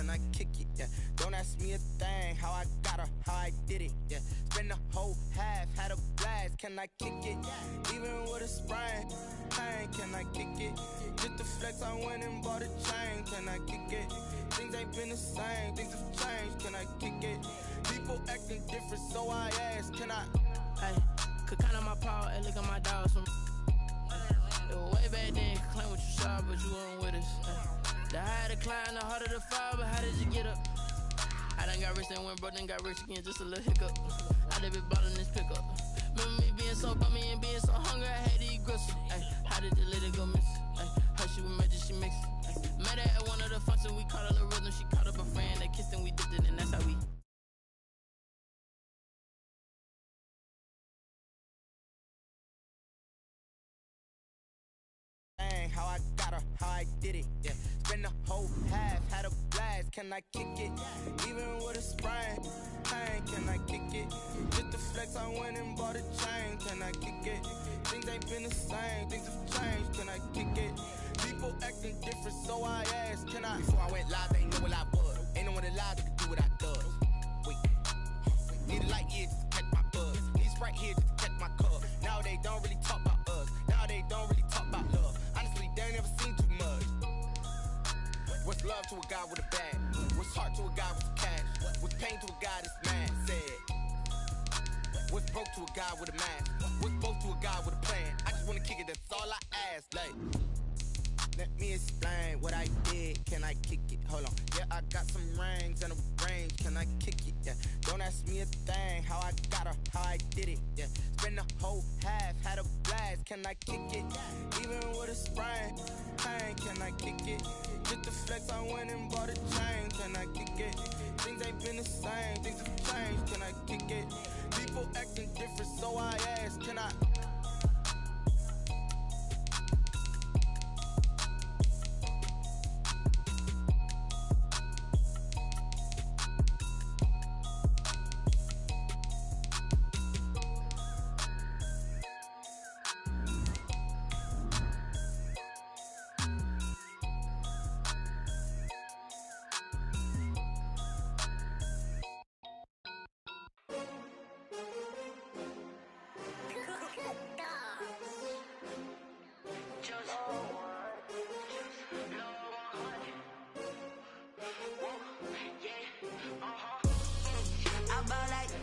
can I kick it? Yeah, don't ask me a thing, how I got her, how I did it. Yeah, spend the whole half, had a blast, can I kick it? Even with a sprain, pain, can I kick it? Just the flex, I went and bought a chain, can I kick it? Things ain't been the same, things have changed, can I kick it? People acting different, so I ask, can I? Hey, could count on my power, hey, look at my dogs. Way back then, could claim what you saw, but you weren't with us. The higher the climb, the harder the fall, but how did you get up? I done got rich, then went broke, then got rich again, just a little hiccup. I done been ballin' this pickup. Remember me being so bummy and being so hungry, I had to eat gristle. Ay, how did you let it go miss? Ay, how she was magic, she mixed. Met her at one of the functions, we caught a little rhythm, she caught up a friend, they kissed and we dipped it, and that's how we... How I got her, how I did it, yeah. Spend the whole half, had a blast, can I kick it? Even with a sprain, pain, can I kick it? Just the flex, I went and bought a chain, can I kick it? Things ain't been the same, things have changed, can I kick it? People acting different, so I asked, can I? Before I went live, they knew what I was. Ain't no one alive that could do what I does. Wait, need a light year just to catch my buzz. Need Sprite here just to catch my cup. Now they don't really talk about us. Now they don't really talk about love. Honestly, they ain't never seen too much. What's love to a guy with a bag? What's heart to a guy with cash? What's pain to a guy that's mad? Said. What's broke to a guy with a mask? What's both to a guy with a plan? I just wanna kick it, that's all I ask. Like, let me explain what I did. Can I kick it? Hold on. Yeah, I got some rings and a range. Can I kick it? Yeah. Don't ask me a thing. How I got her, how I did it. Yeah. Spend the whole half, had a blast. Can I kick it? Even with a sprain, pain. Can I kick it? Just the flex, I went and bought a chain. Can I kick it? Things ain't been the same. Things have changed. Can I kick it? People acting different, so I ask. Can I?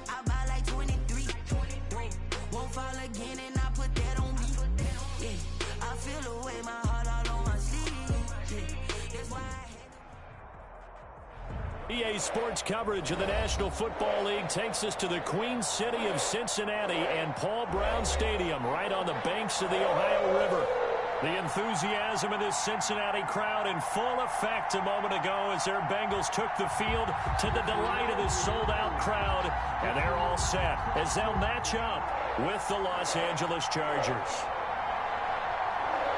I buy like 23. Won't fall again and I put that on me. Yeah, I feel the way my heart all on my sleeve. Yeah, that's why EA Sports coverage of the National Football League takes us to the Queen City of Cincinnati and Paul Brown Stadium right on the banks of the Ohio River. The enthusiasm of this Cincinnati crowd in full effect a moment ago as their Bengals took the field to the delight of this sold-out crowd. And they're all set as they'll match up with the Los Angeles Chargers.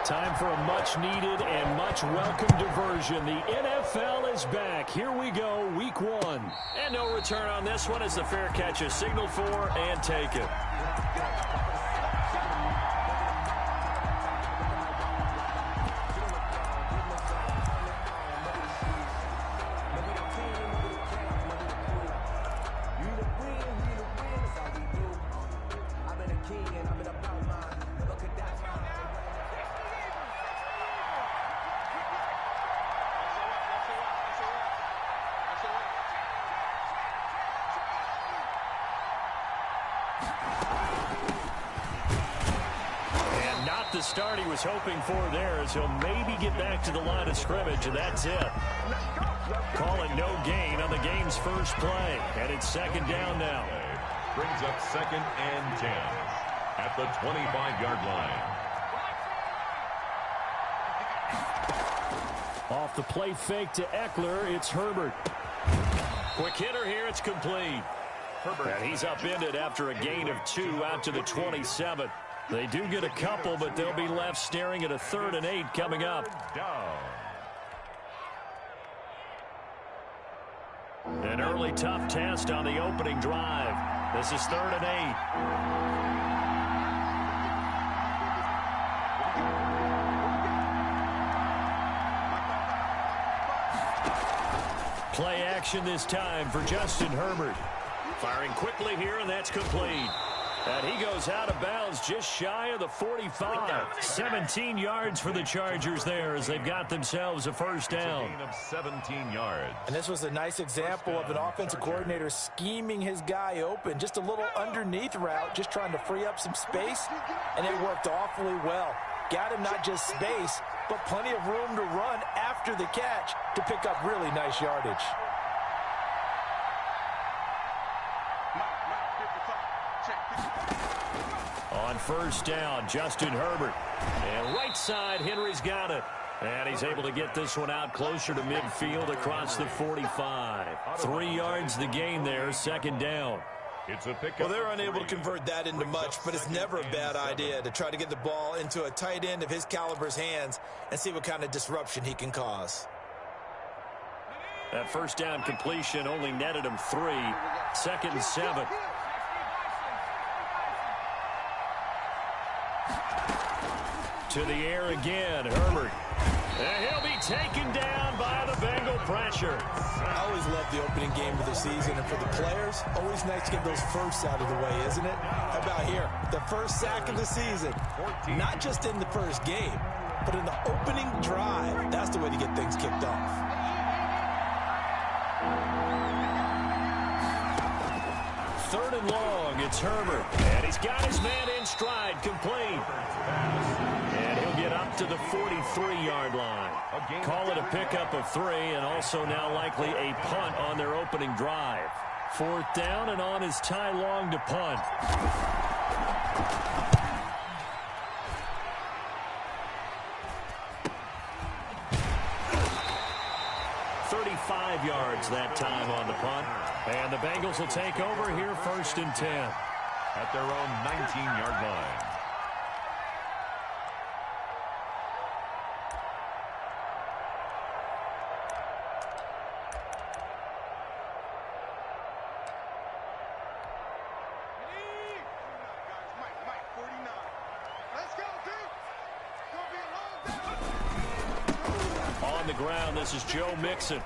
Time for a much-needed and much-welcome diversion. The NFL is back. Here we go, Week 1. And no return on this one as the fair catch is signaled for and taken. The start he was hoping for there as he'll maybe get back to the line of scrimmage, and that's it. Call it no gain on the game's first play, and it's second down now. Brings up 2nd and 10 at the 25-yard line. Off the play fake to Eckler, it's Herbert. Quick hitter here, it's complete. Herbert. And he's upended after a gain of 2 out to the 27. They do get a couple, but they'll be left staring at a 3rd and 8 coming up. An early tough test on the opening drive. This is 3rd and 8. Play action this time for Justin Herbert. Firing quickly here, and that's complete. And he goes out of bounds just shy of the 45. 17 yards for the Chargers there as they've got themselves a first down. A gain of 17 yards. And this was a nice example of an offensive coordinator scheming his guy open. Just a little underneath route, just trying to free up some space, and it worked awfully well. Got him not just space, but plenty of room to run after the catch to pick up really nice yardage. On first down, Justin Herbert. And right side, Henry's got it. And he's able to get this one out closer to midfield across the 45. 3 yards the gain there, second down. It's a pickup. Well, they're unable to convert that into much, but it's never a bad idea to try to get the ball into a tight end of his caliber's hands and see what kind of disruption he can cause. That first down completion only netted him 3. Second and 7. To the air again, Herbert. And he'll be taken down by the Bengal pressure. I always love the opening game of the season, and for the players, always nice to get those firsts out of the way, isn't it? How about here? The first sack of the season. Not just in the first game, but in the opening drive. That's the way to get things kicked off. Third and long, it's Herbert. And he's got his man in stride, complete. And he'll get up to the 43-yard line. Call it a pickup of 3, and also now likely a punt on their opening drive. Fourth down, and on is Ty Long to punt. Yards that time on the punt. And the Bengals will take over here first and 10. At their own 19-yard line. On the ground, this is Joe Mixon.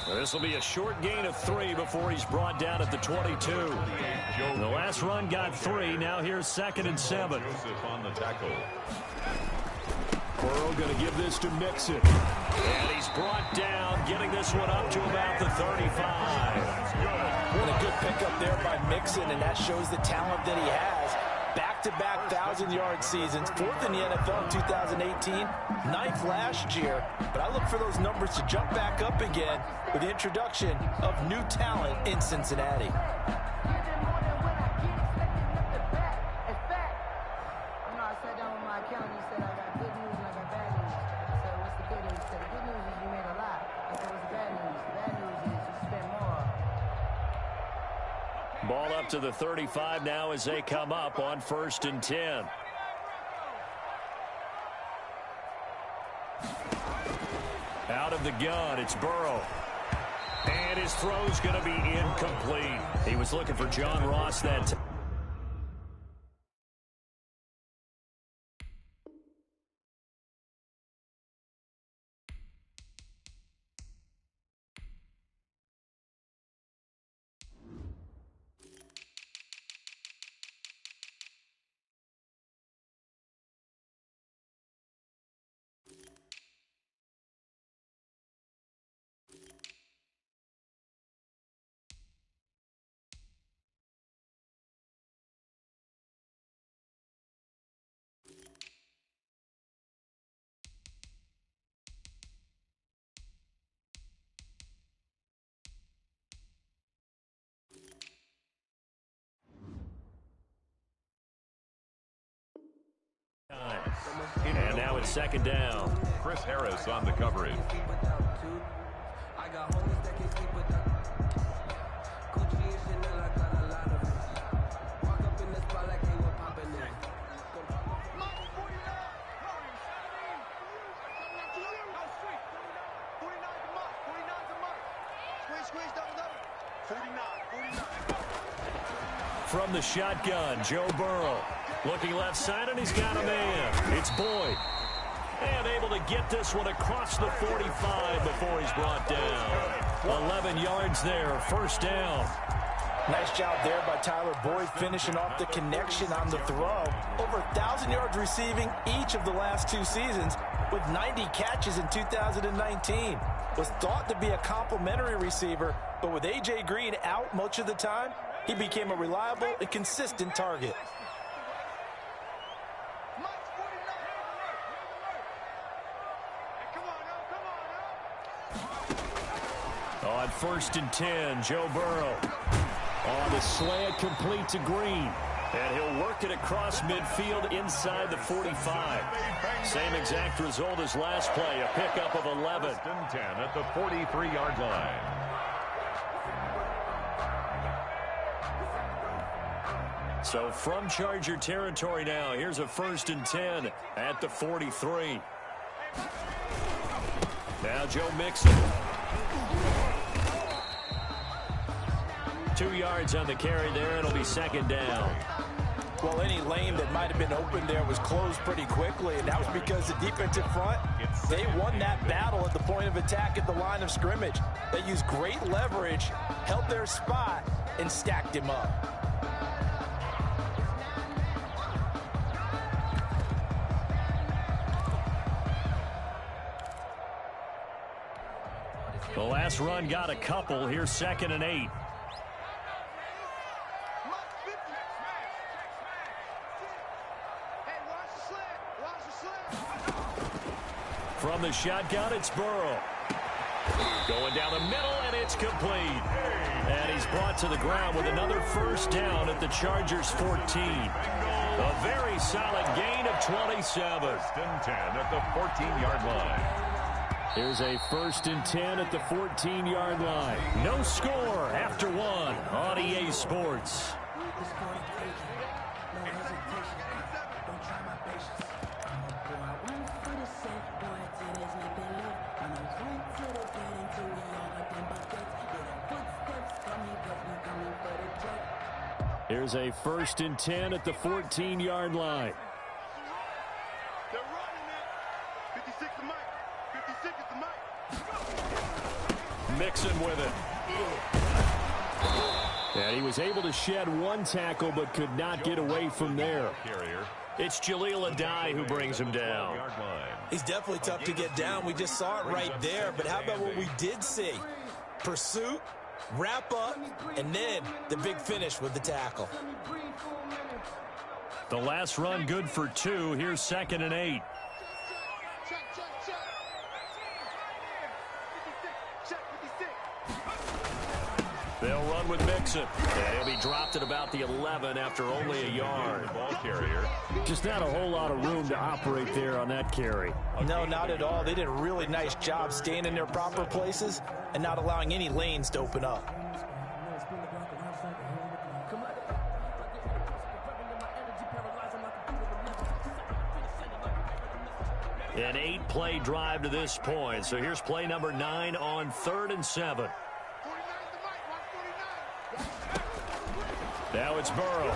This will be a short gain of 3 before he's brought down at the 22. The last run got 3. Now here's second and 7. On the tackle. Burrow going to give this to Mixon. And he's brought down, getting this one up to about the 35. What a good pickup there by Mixon, and that shows the talent that he has. Back-to-back 1,000-yard seasons, 4th in the NFL in 2018, 9th last year. But I look for those numbers to jump back up again with the introduction of new talent in Cincinnati. Ball up to the 35 now as they come up on first and 10. Out of the gun, it's Burrow. And his throw's going to be incomplete. He was looking for John Ross that time. And now it's second down. Chris Harris on the coverage. From the shotgun, Joe Burrow. Looking left side, and he's got a man. It's Boyd. And able to get this one across the 45 before he's brought down. 11 yards there, first down. Nice job there by Tyler Boyd finishing off the connection on the throw. Over 1,000 yards receiving each of the last 2 seasons with 90 catches in 2019. Was thought to be a complimentary receiver, but with A.J. Green out much of the time, he became a reliable and consistent target. On 1st and 10, Joe Burrow. On the slant, complete to Green. And he'll work it across midfield inside the 45. Same exact result as last play, a pickup of 11. 1st and 10 at the 43-yard line. So from Charger territory now, here's a 1st and 10 at the 43. Now Joe Mixon. 2 yards on the carry there. It'll be 2nd down. Well, any lane that might have been open there was closed pretty quickly, and that was because the defensive front, they won that battle at the point of attack at the line of scrimmage. They used great leverage, held their spot, and stacked him up. The last run got a couple. Here's 2nd and 8. From the shotgun, it's Burrow. Going down the middle, and it's complete. And he's brought to the ground with another 1st down at the Chargers' 14. A very solid gain of 27. 1st and 10 at the 14-yard line. Here's a 1st and 10 at the 14-yard line. No score after 1 on EA Sports. Here's a 1st and 10 at the 14-yard line. They're running it. 56 to Mike. 56 is the Mike. Mixon with it. And he was able to shed 1 tackle but could not get away from there. It's Jaleel Adai who brings him down. He's definitely tough to get down. We just saw it right there. But how about what we did see? Pursuit, wrap up, and then the big finish with the tackle. The last run good for 2. Here's 2nd and 8. They'll run with Mixon. And he'll be dropped at about the 11 after only a yard. Ball carrier. Just not a whole lot of room to operate there on that carry. No, not at all. They did a really nice job staying in their proper places and not allowing any lanes to open up. An 8-play drive to this point. So here's play number 9 on 3rd and 7. Now it's Burrow.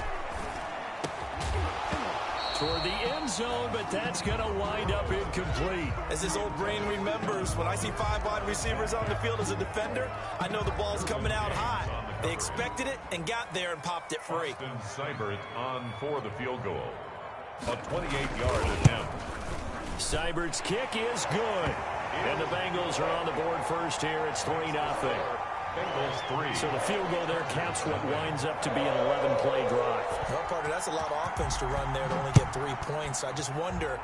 Toward the end zone, but that's going to wind up incomplete. As his old brain remembers, when I see 5 wide receivers on the field as a defender, I know the ball's coming out high. They expected it and got there and popped it free. Seibert on for the field goal. A 28-yard attempt. Seibert's kick is good. And the Bengals are on the board first here. It's 3-0. Bengals 3. So the field goal there counts what winds up to be an 11-play drive. Well, Carter, that's a lot of offense to run there to only get 3 points. I just wonder,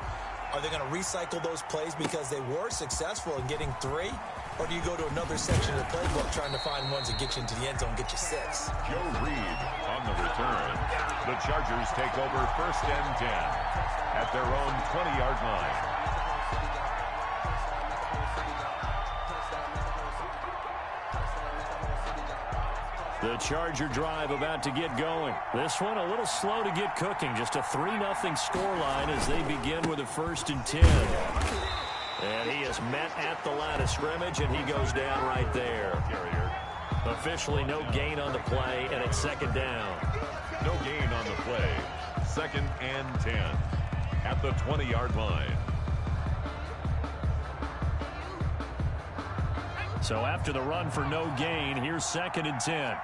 are they going to recycle those plays because they were successful in getting 3? Or do you go to another section of the playbook trying to find ones that get you into the end zone, get you 6? Joe Reed on the return. The Chargers take over 1st and 10 at their own 20-yard line. The Charger drive about to get going. This one a little slow to get cooking. Just a 3-0 scoreline as they begin with a 1st and 10. And he is met at the line of scrimmage, and he goes down right there. Officially no gain on the play, and it's 2nd down. No gain on the play. 2nd and 10 at the 20-yard line. So after the run for no gain, here's 2nd and 10.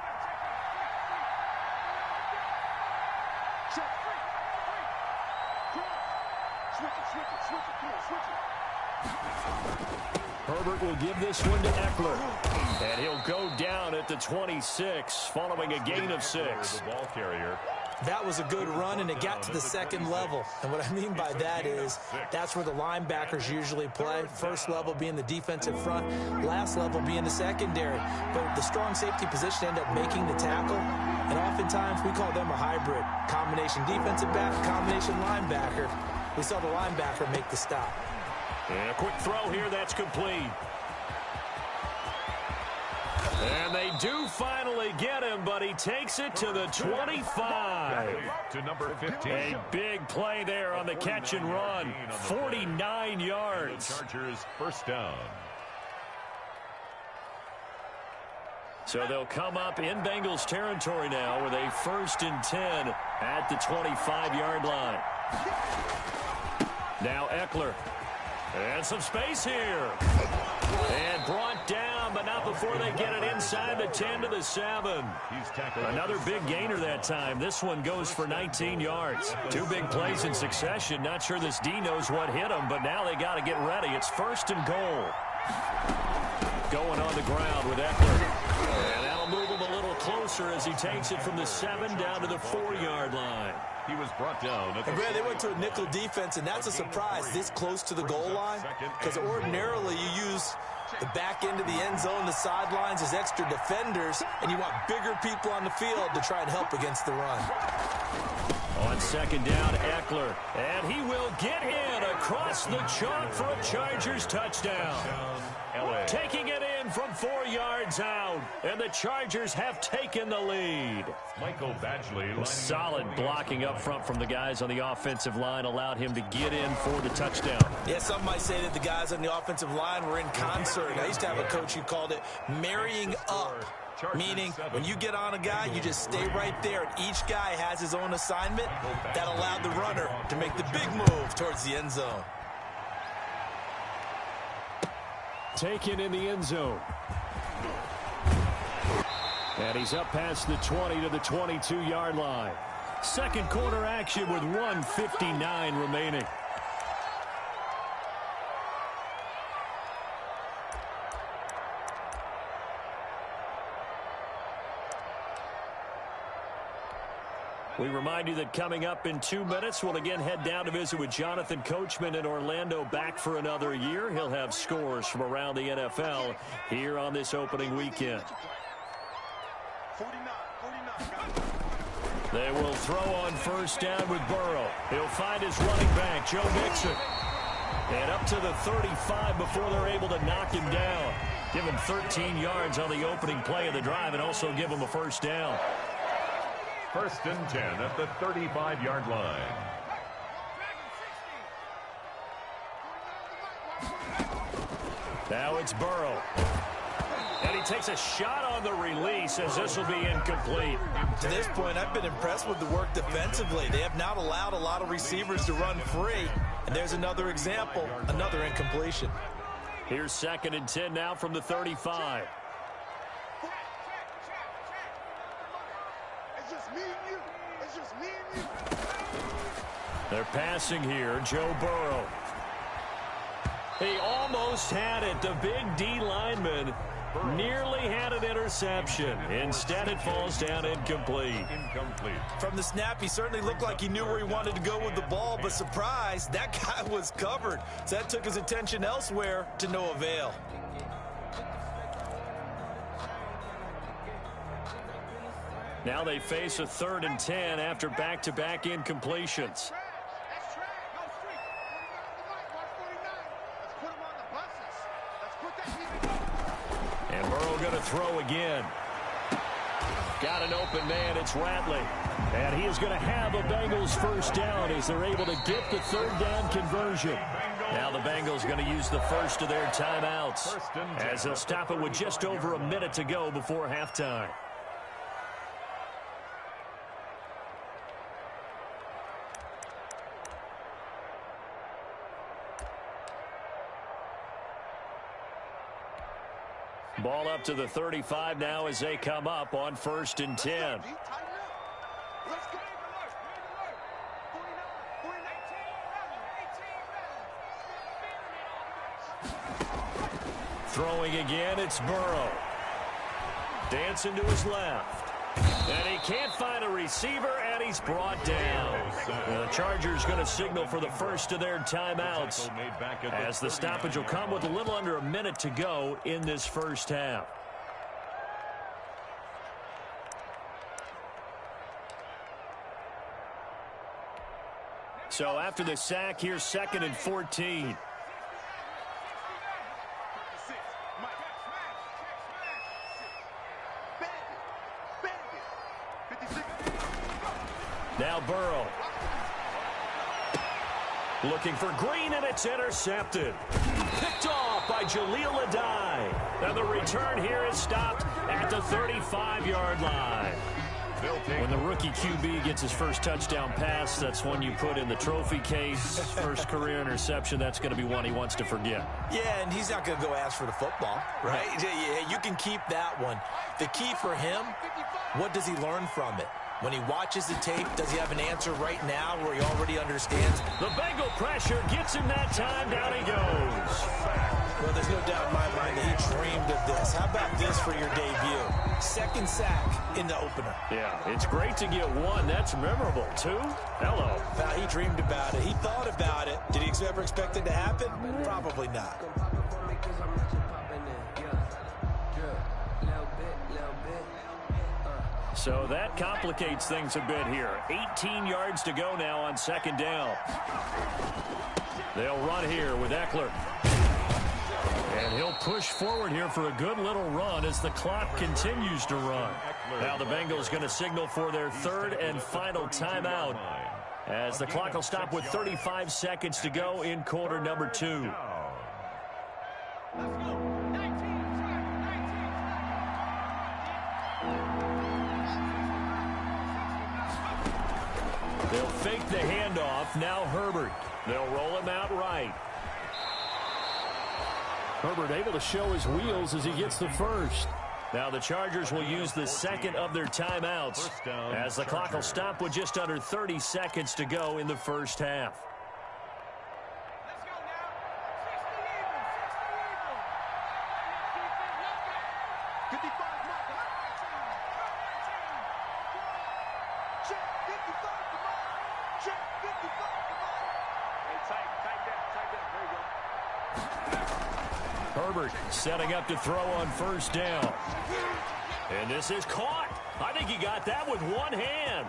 Herbert will give this one to Eckler. And he'll go down at the 26 following a gain of 6. The ball carrier. That was a good run, and it got to the 2nd level. And what I mean by that is that's where the linebackers usually play. First level being the defensive front, last level being the secondary. But the strong safety position ended up making the tackle. And oftentimes we call them a hybrid. Combination defensive back, combination linebacker. We saw the linebacker make the stop. And a quick throw here, that's complete. And they do finally get him, but he takes it to the 25. To number 15. A big play there on the catch and run. 49 yards. Chargers first down. So they'll come up in Bengals territory now with a 1st and 10 at the 25-yard line. Now Eckler. And some space here. And brought down, but not before they get it inside the 10 to the 7. He's tackled. Another big gainer that time. This one goes for 19 yards. 2 big plays in succession. Not sure this D knows what hit him, but now they got to get ready. It's 1st and goal. Going on the ground with Eckler. And that'll move him a little closer as he takes it from the 7 down to the 4-yard line. He was brought down. And Brad, they went to a nickel defense, and that's a surprise this close to the goal line, because ordinarily you use the back end of the end zone, the sidelines as extra defenders, and you want bigger people on the field to try and help against the run. On 2nd down, Eckler, and he will get in across the chalk for a Chargers touchdown. Taking it in from 4 yards out, and the Chargers have taken the lead. Michael Badgley. Solid blocking up front from the guys on the offensive line allowed him to get in for the touchdown. Yeah, some might say that the guys on the offensive line were in concert. I used to have a coach who called it marrying up, meaning when you get on a guy, you just stay right there, and each guy has his own assignment. That allowed the runner to make the big move towards the end zone. Taken in the end zone. And he's up past the 20 to the 22-yard line. Second quarter action with 1:59 remaining. We remind you that coming up in 2 minutes, we'll again head down to visit with Jonathan Coachman in Orlando, back for another year. He'll have scores from around the NFL here on this opening weekend. They will throw on 1st down with Burrow. He'll find his running back, Joe Mixon. And up to the 35 before they're able to knock him down. Give him 13 yards on the opening play of the drive and also give him a 1st down. 1st and 10 at the 35-yard line. Now it's Burrow. And he takes a shot on the release as this will be incomplete. To this point, I've been impressed with the work defensively. They have not allowed a lot of receivers to run free. And there's another example, another incompletion. Here's 2nd and 10 now from the 35. They're passing here, Joe Burrow. He almost had it. The big D lineman nearly had an interception. Instead, it falls down incomplete. From the snap, he certainly looked like he knew where he wanted to go with the ball, but surprise, that guy was covered. So that took his attention elsewhere to no avail. Now they face a 3rd and 10 after back-to-back incompletions. And Burrow going to throw again. Got an open man, it's Ratley. And he is going to have a Bengals 1st down as they're able to get the 3rd down conversion. Now the Bengals going to use the first of their timeouts as they'll stop it with just over a minute to go before halftime. Ball up to the 35 now as they come up on 1st and 10. Throwing again, it's Burrow. Dancing to his left. And he can't find a receiver, and he's brought down. The Chargers going to signal for the first of their timeouts, as the stoppage will come with a little under a minute to go in this first half. So after the sack, here's 2nd and 14. Now Burrow. Looking for Green, and it's intercepted. Picked off by Jaleel Adai. And the return here is stopped at the 35-yard line. When the rookie QB gets his first touchdown pass, that's one you put in the trophy case. First career interception, that's going to be one he wants to forget. Yeah, and he's not going to go ask for the football, right? Yeah, you can keep that one. The key for him, what does he learn from it? When he watches the tape, does he have an answer right now where he already understands? The Bengal pressure gets him that time. Down he goes. Well, there's no doubt in my mind that he dreamed of this. How about this for your debut? 2nd sack in the opener. Yeah, it's great to get 1. That's memorable. 2? Hello. Now, he dreamed about it. He thought about it. Did he ever expect it to happen? Probably not. So that complicates things a bit here. 18 yards to go now on 2nd down. They'll run here with Eckler. And he'll push forward here for a good little run as the clock continues to run. Now the Bengals going to signal for their 3rd and final timeout, as the clock will stop with 35 seconds to go in quarter number 2. They'll fake the handoff. Now Herbert. They'll roll him out right. Herbert able to show his wheels as he gets the first. Now the Chargers will use the 2nd of their timeouts, as the clock will stop with just under 30 seconds to go in the first half. Herbert setting up to throw on 1st down. And this is caught. I think he got that with one hand.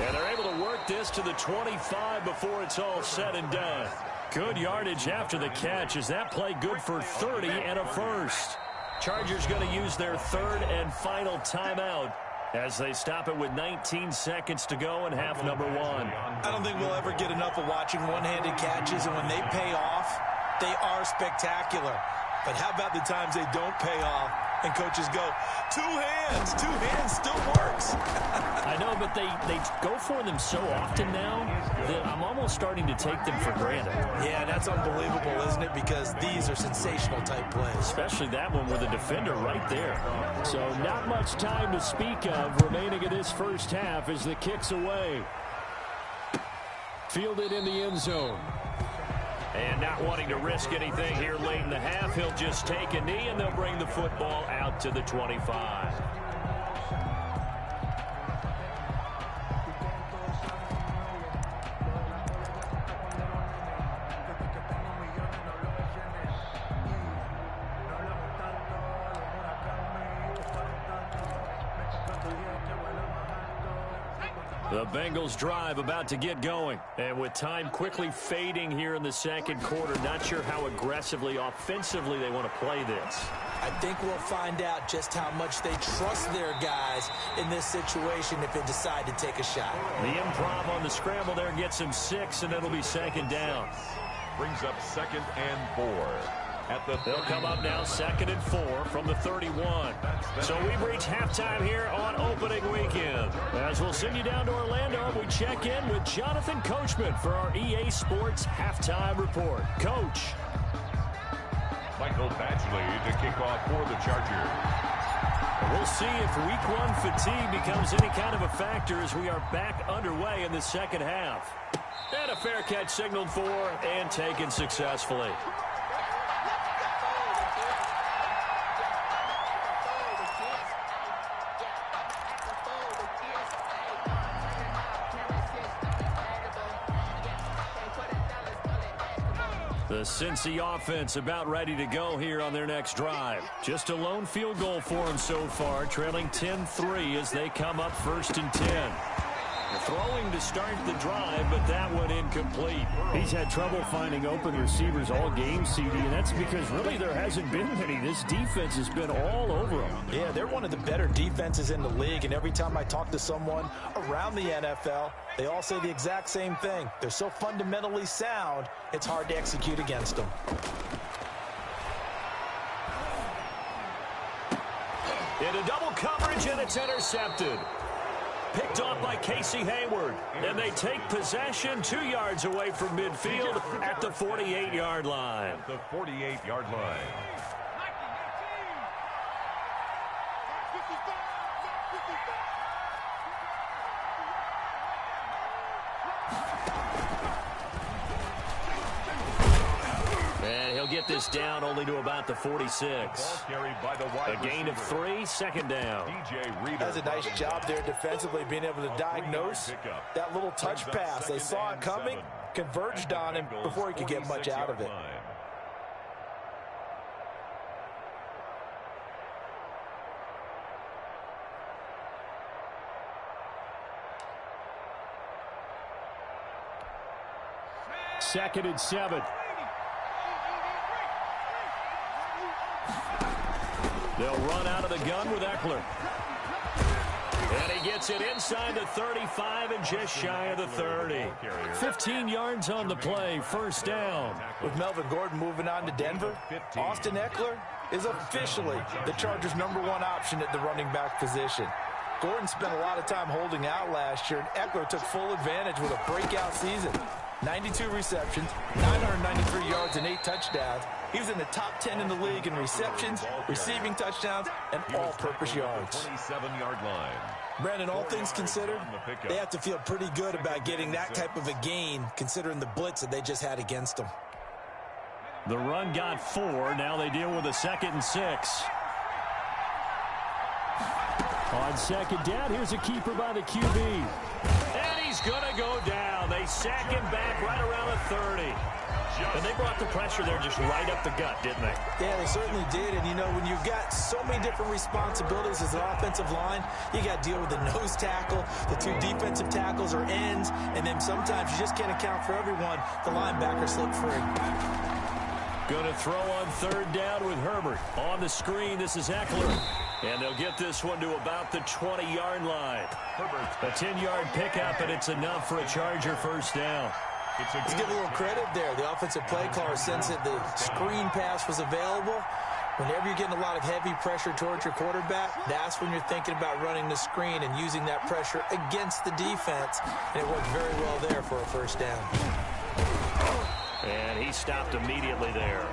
And they're able to work this to the 25 before it's all said and done. Good yardage after the catch. Is that play good for 30 and a first? Chargers going to use their 3rd and final timeout as they stop it with 19 seconds to go in half number 1. I don't think we'll ever get enough of watching one-handed catches, and when they pay off, they are spectacular. But how about the times they don't pay off and coaches go, 2 hands still works. I know, but they go for them so often now that I'm almost starting to take them for granted. Yeah, that's unbelievable, isn't it? Because these are sensational type plays. Especially that one with the defender right there. So not much time to speak of remaining in this first half as the kick's away. Fielded in the end zone. And not wanting to risk anything here late in the half, he'll just take a knee and they'll bring the football out to the 25. The Bengals drive about to get going. And with time quickly fading here in the 2nd quarter, not sure how aggressively, offensively they want to play this. I think we'll find out just how much they trust their guys in this situation if they decide to take a shot. The improv on the scramble there gets him 6, and it'll be 2nd down. Brings up 2nd and 4. They'll come up now 2nd and 4 from the 31. So we've reached halftime here on opening weekend. As we'll send you down to Orlando, we check in with Jonathan Coachman for our EA Sports Halftime Report. Coach. Michael Badgley to kick off for the Chargers. We'll see if week one fatigue becomes any kind of a factor as we are back underway in the second half. And a fair catch signaled for and taken successfully. The Cincy offense about ready to go here on their next drive. Just a lone field goal for them so far, trailing 10-3 as they come up 1st and 10. They're throwing to start the drive, but that one incomplete. He's had trouble finding open receivers all game, CD, and that's because really there hasn't been many. This defense has been all over them. Yeah, they're one of the better defenses in the league, and every time I talk to someone around the NFL, they all say the exact same thing. They're so fundamentally sound, it's hard to execute against them. Into double coverage, and it's intercepted. Picked off by Casey Hayward. And they take possession 2 yards away from midfield at the 48-yard line. The 48-yard line. And he'll get this down only to about the 46. A gain of 3, second down. Does a nice job there defensively, being able to diagnose that little touch pass. They saw it coming, converged on him before he could get much out of it. Second and 7. They'll run out of the gun with Eckler. And he gets it inside the 35 and just shy of the 30. 15 yards on the play, first down. With Melvin Gordon moving on to Denver, Austin Eckler is officially the Chargers' #1 option at the running back position. Gordon spent a lot of time holding out last year, and Eckler took full advantage with a breakout season. 92 receptions, 993 yards, and 8 touchdowns. He was in the top 10 in the league in receptions, receiving touchdowns, and all-purpose yards. 27-yard line. Brandon, all things considered, they have to feel pretty good about getting that type of a gain, considering the blitz that they just had against them. The run got 4. Now they deal with a 2nd and 6. On second down, here's a keeper by the QB. And he's going to go down. They sack him back right around the 30. And they brought the pressure there just right up the gut, didn't they? Yeah, they certainly did. And, you know, when you've got so many different responsibilities as an offensive line, you got to deal with the nose tackle, the 2 defensive tackles or ends, and then sometimes you just can't account for everyone. The linebacker slipped free. Going to throw on 3rd down with Herbert. On the screen, this is Eckler. And they'll get this one to about the 20-yard line. A 10-yard pickup, and it's enough for a Charger first down. Let's give a little credit there. The offensive play caller sensed that the screen pass was available. Whenever you're getting a lot of heavy pressure towards your quarterback, that's when you're thinking about running the screen and using that pressure against the defense. And it worked very well there for a first down. And he stopped immediately there.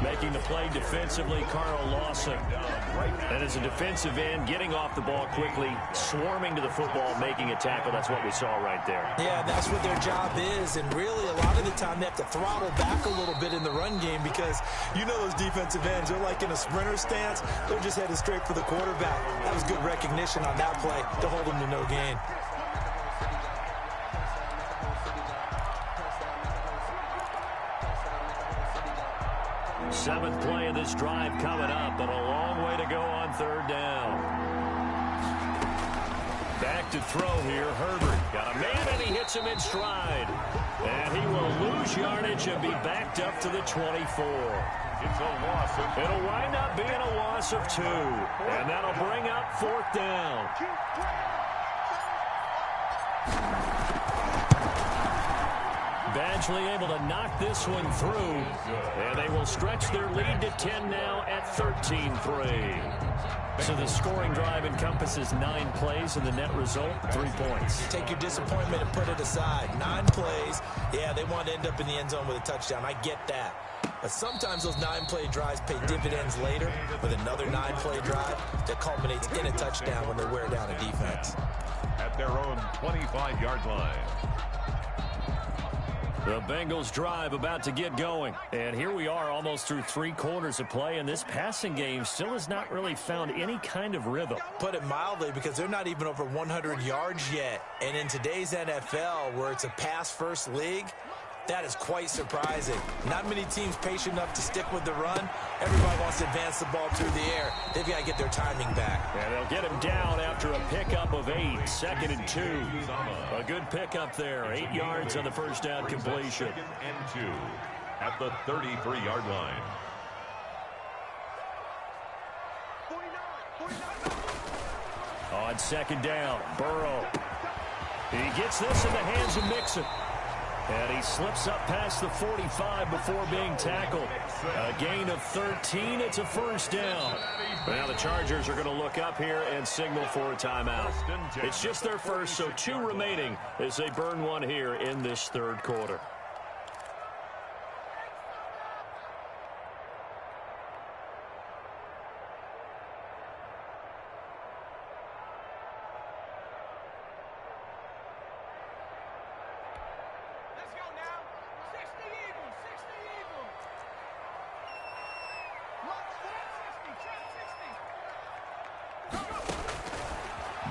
Making the play defensively, Carl Lawson. And as a defensive end, getting off the ball quickly, swarming to the football, making a tackle. That's what we saw right there. Yeah, that's what their job is. And really, a lot of the time, they have to throttle back a little bit in the run game because you know those defensive ends, they're like in a sprinter stance. They're just headed straight for the quarterback. That was good recognition on that play to hold them to no gain. Seventh play of this drive coming up, but a long way to go on 3rd down. Back to throw here, Herbert. Got a man, and he hits him in stride. And he will lose yardage and be backed up to the 24. It's a loss. It'll wind up being a loss of 2. And that'll bring up 4th down. Badgley able to knock this one through, and they will stretch their lead to 10 now at 13-3. So the scoring drive encompasses 9 plays, and the net result, 3 points. Take your disappointment and put it aside. 9 plays. Yeah, they want to end up in the end zone with a touchdown. I get that. But sometimes those 9-play drives pay dividends later with another 9-play drive that culminates in a touchdown when they wear down a defense. At their own 25-yard line. The Bengals drive about to get going. And here we are almost through 3 quarters of play, and this passing game still has not really found any kind of rhythm. Put it mildly, because they're not even over 100 yards yet. And in today's NFL, where it's a pass-first league, that is quite surprising. Not many teams patient enough to stick with the run. Everybody wants to advance the ball through the air. They've got to get their timing back. And they'll get him down after a pickup of 8, 2nd and 2. A good pickup there, 8 yards on the first down completion. 2nd and 2 at the 33-yard line. On 2nd down, Burrow. He gets this in the hands of Mixon. And he slips up past the 45 before being tackled. A gain of 13. It's a first down. Now the Chargers are going to look up here and signal for a timeout. It's just their first, so 2 remaining as they burn one here in this 3rd quarter.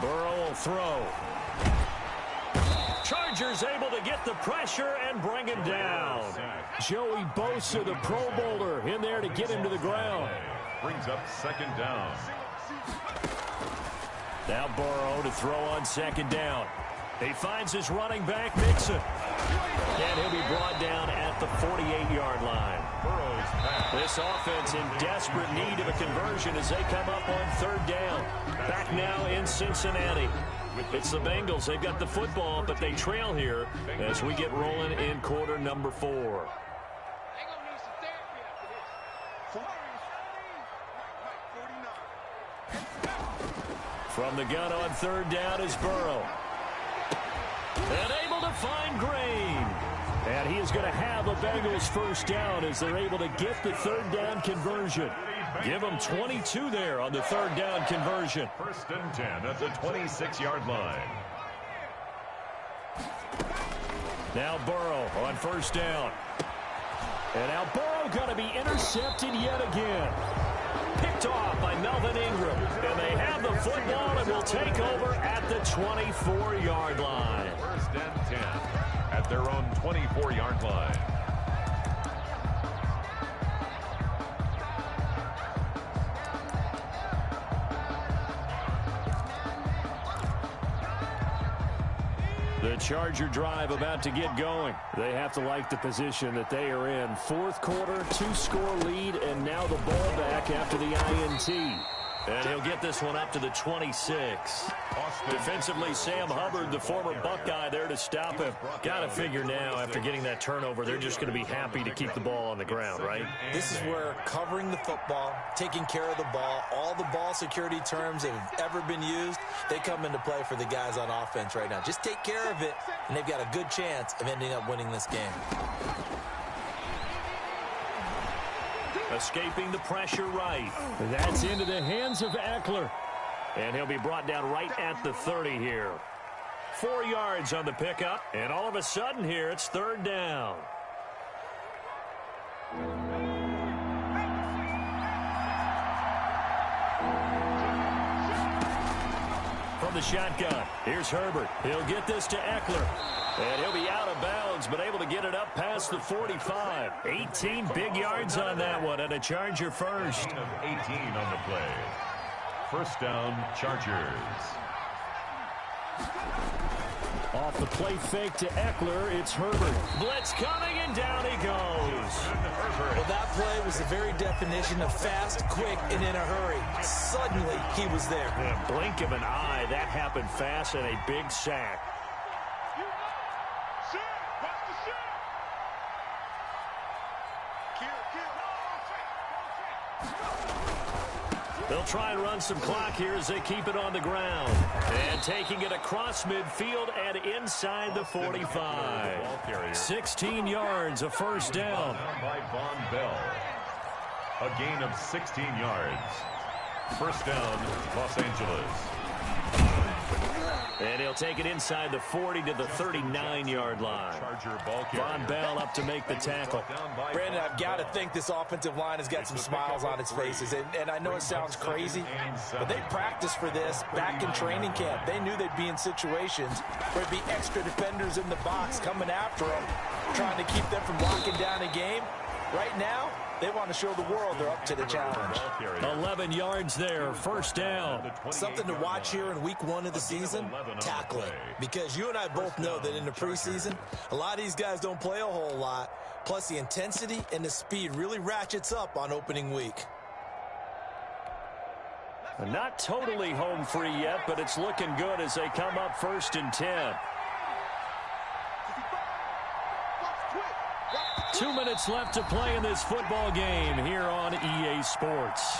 Burrow will throw. Chargers able to get the pressure and bring him down. Joey Bosa, the Pro Bowler, in there to get him to the ground. Brings up 2nd down. Now Burrow to throw on 2nd down. He finds his running back, Mixon. And he'll be brought down at the 48-yard line. This offense in desperate need of a conversion as they come up on 3rd down. Back now in Cincinnati. It's the Bengals. They've got the football, but they trail here as we get rolling in quarter number 4. From the gun on 3rd down is Burrow. And able to find Green. And he is going to have a Bengals first down as they're able to get the 3rd down conversion. Give them 22 there on the 3rd down conversion. 1st and 10 at the 26-yard line. Now Burrow on 1st down. And now Burrow going to be intercepted yet again. Picked off by Melvin Ingram. And they have the football and will take over at the 24-yard line. 1st and 10 at their own 24-yard line. The Charger drive about to get going. They have to like the position that they are in. 4th quarter, 2-score lead, and now the ball back after the INT. And he'll get this one up to the 26. Defensively, Sam Hubbard, the former Buckeye, there to stop him. Got to figure now, after getting that turnover, they're just going to be happy to keep the ball on the ground, right? This is where covering the football, taking care of the ball, all the ball security terms that have ever been used, they come into play for the guys on offense right now. Just take care of it, and they've got a good chance of ending up winning this game. Escaping the pressure right. That's into the hands of Eckler. And he'll be brought down right at the 30 here. 4 yards on the pickup. And all of a sudden here, it's 3rd down. From the shotgun, here's Herbert. He'll get this to Eckler. And he'll be out of bounds, but able to get it up past the 45. 18 big yards on that one, and a Charger first. 18 on the play. 1st down, Chargers. Off the play fake to Eckler, it's Herbert. Blitz coming, and down he goes. Well, that play was the very definition of fast, quick, and in a hurry. Suddenly, he was there. Yeah, blink of an eye, that happened fast, and a big sack. They'll try and run some clock here as they keep it on the ground. And taking it across midfield and inside the 45. 16 yards, a first down. By Von Bell. A gain of 16 yards. First down, Los Angeles. And he'll take it inside the 40 to the 39-yard line. Von Bell up to make the tackle. Brandon, I've got to think this offensive line has got some smiles on its faces. And I know it sounds crazy, but they practiced for this back in training camp. They knew they'd be in situations where there'd be extra defenders in the box coming after them, trying to keep them from locking down a game. Right now, they want to show the world they're up to the challenge. 11 yards there, first down. Something to watch here in week 1 of the season, tackling. Because you and I both know that in the preseason, a lot of these guys don't play a whole lot. Plus, the intensity and the speed really ratchets up on opening week. Not totally home free yet, but it's looking good as they come up 1st and 10. 2 minutes left to play in this football game here on EA Sports.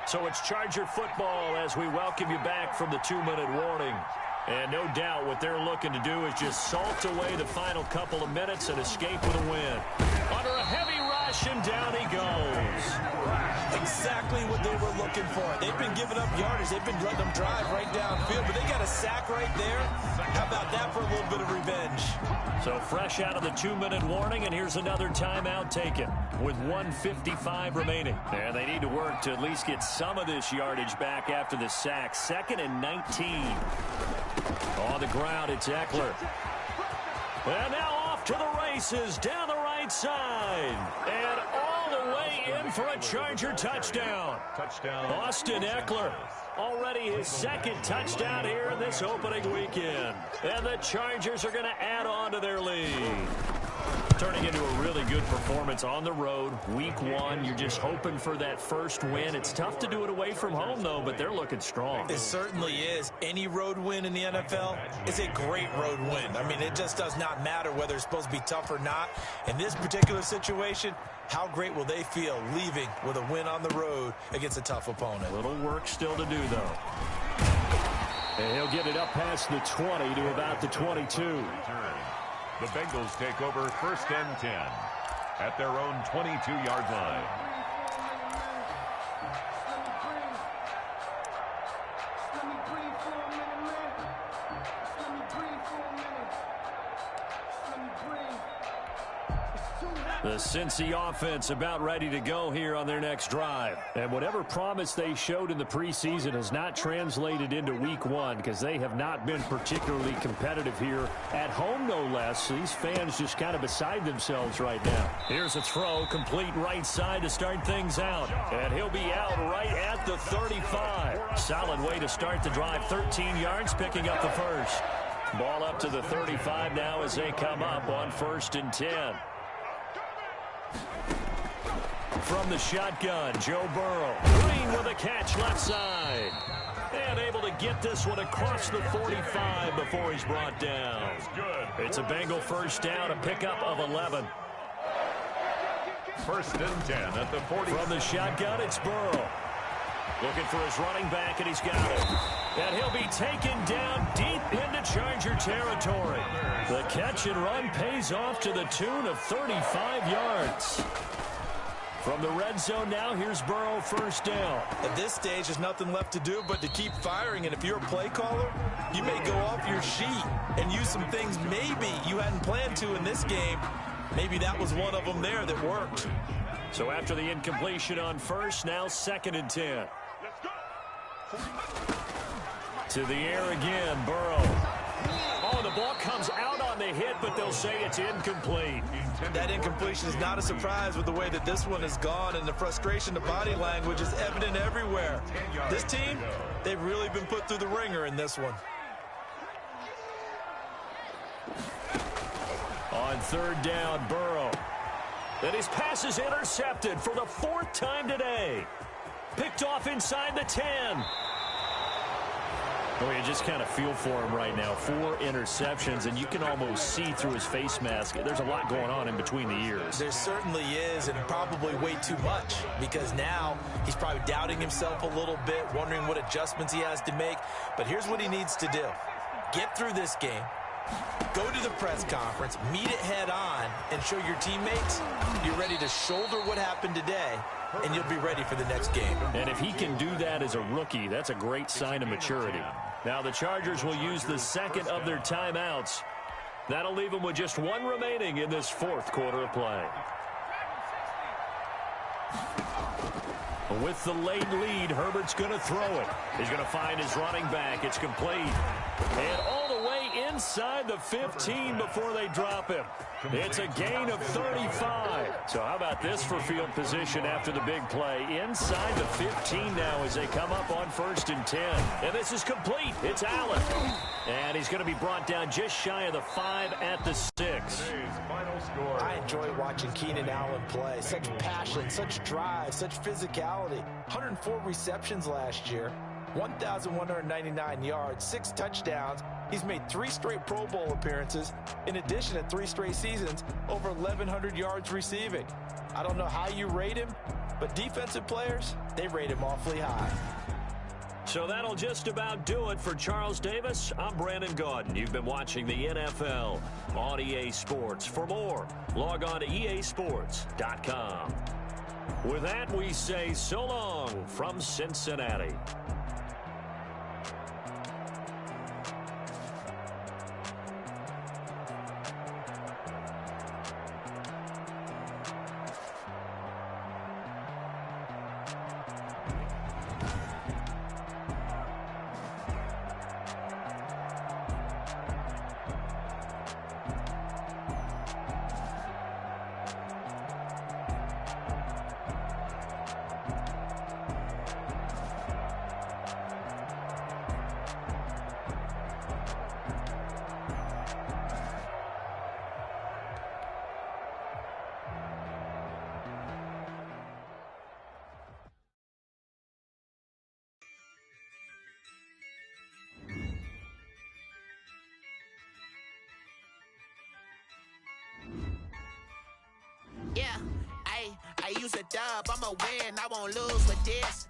So it's Charger football as we welcome you back from the 2-minute warning. And no doubt what they're looking to do is just salt away the final couple of minutes and escape with a win. Under a heavy rush, and down he goes. Exactly what they were looking for. They've been giving up yardage. They've been letting them drive right downfield, but they got a sack right there. How about that for a little bit of revenge? So fresh out of the 2-minute warning, and here's another timeout taken with 1:55 remaining. And they need to work to at least get some of this yardage back after the sack. 2nd and 19. On the ground, it's Eckler. And now off to the races down the right side. And all the way in for a Charger touchdown. Austin Eckler. Already his 2nd touchdown here in this opening weekend. And the Chargers are going to add on to their lead. Turning into a really good performance on the road. Week 1, you're just hoping for that first win. It's tough to do it away from home, though, but they're looking strong. It certainly is. Any road win in the NFL is a great road win. I mean, it just does not matter whether it's supposed to be tough or not. In this particular situation, how great will they feel leaving with a win on the road against a tough opponent? Little work still to do, though. And he'll get it up past the 20 to about the 22. The Bengals take over 1st and 10 at their own 22-yard line. The Cincy offense about ready to go here on their next drive. And whatever promise they showed in the preseason has not translated into week 1 because they have not been particularly competitive here at home, no less. These fans just kind of beside themselves right now. Here's a throw, complete right side to start things out. And he'll be out right at the 35. Solid way to start the drive. 13 yards, picking up the first. Ball up to the 35 now as they come up on 1st and 10. From the shotgun, Joe Burrow. Green with a catch left side. And able to get this one across the 45 before he's brought down. It's a Bengal first down, a pickup of 11. 1st and 10 at the 40. From the shotgun, it's Burrow. Looking for his running back, and he's got it. And he'll be taken down deep into Charger territory. The catch and run pays off to the tune of 35 yards. From the red zone now, here's Burrow, first down. At this stage, there's nothing left to do but to keep firing. And if you're a play caller, you may go off your sheet and use some things maybe you hadn't planned to in this game. Maybe that was one of them there that worked. So after the incompletion on first, now 2nd and 10. To the air again, Burrow. Oh, the ball comes out on the hit, but they'll say it's incomplete. That incompletion is not a surprise with the way that this one has gone, and the frustration, the body language is evident everywhere. This team, they've really been put through the ringer in this one. On 3rd down, Burrow. And his pass is intercepted for the 4th time today. Picked off inside the 10. Well, you just kind of feel for him right now. 4 interceptions, and you can almost see through his face mask. There's a lot going on in between the ears. There certainly is, and probably way too much, because now he's probably doubting himself a little bit, wondering what adjustments he has to make. But here's what he needs to do. Get through this game. Go to the press conference, meet it head on, and show your teammates you're ready to shoulder what happened today, and you'll be ready for the next game. And if he can do that as a rookie, that's a great sign of maturity. Now the Chargers will use the second of their timeouts. That'll leave them with just 1 remaining in this 4th quarter of play. With the late lead, Herbert's going to throw it. He's going to find his running back. It's complete. And all the way inside the 15 before they drop him. It's a gain of 35. So how about this for field position after the big play? Inside the 15 now as they come up on 1st and 10. And this is complete. It's Allen. And he's going to be brought down just shy of the 5 at the 6. I enjoy watching Keenan Allen play. Such passion, such drive, such physicality. 104 receptions last year, 1,199 yards, 6 touchdowns. He's made 3 straight Pro Bowl appearances, in addition to 3 straight seasons, over 1,100 yards receiving. I don't know how you rate him, but defensive players, they rate him awfully high. So that'll just about do it for Charles Davis. I'm Brandon Gaudin. You've been watching the NFL on EA Sports. For more, log on to easports.com. With that, we say so long from Cincinnati. Yeah, I use a dub, I'ma win, I won't lose with this.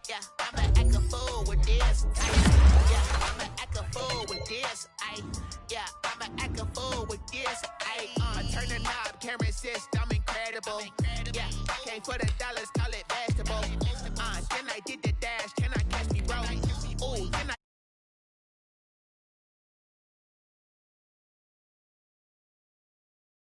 Yeah, I'ma act a fool with this. Yeah, I'ma act a fool with this. Yeah, I'ma act a fool with this. I turn the knob, camera assist, I'm incredible. Yeah, came for the dollars.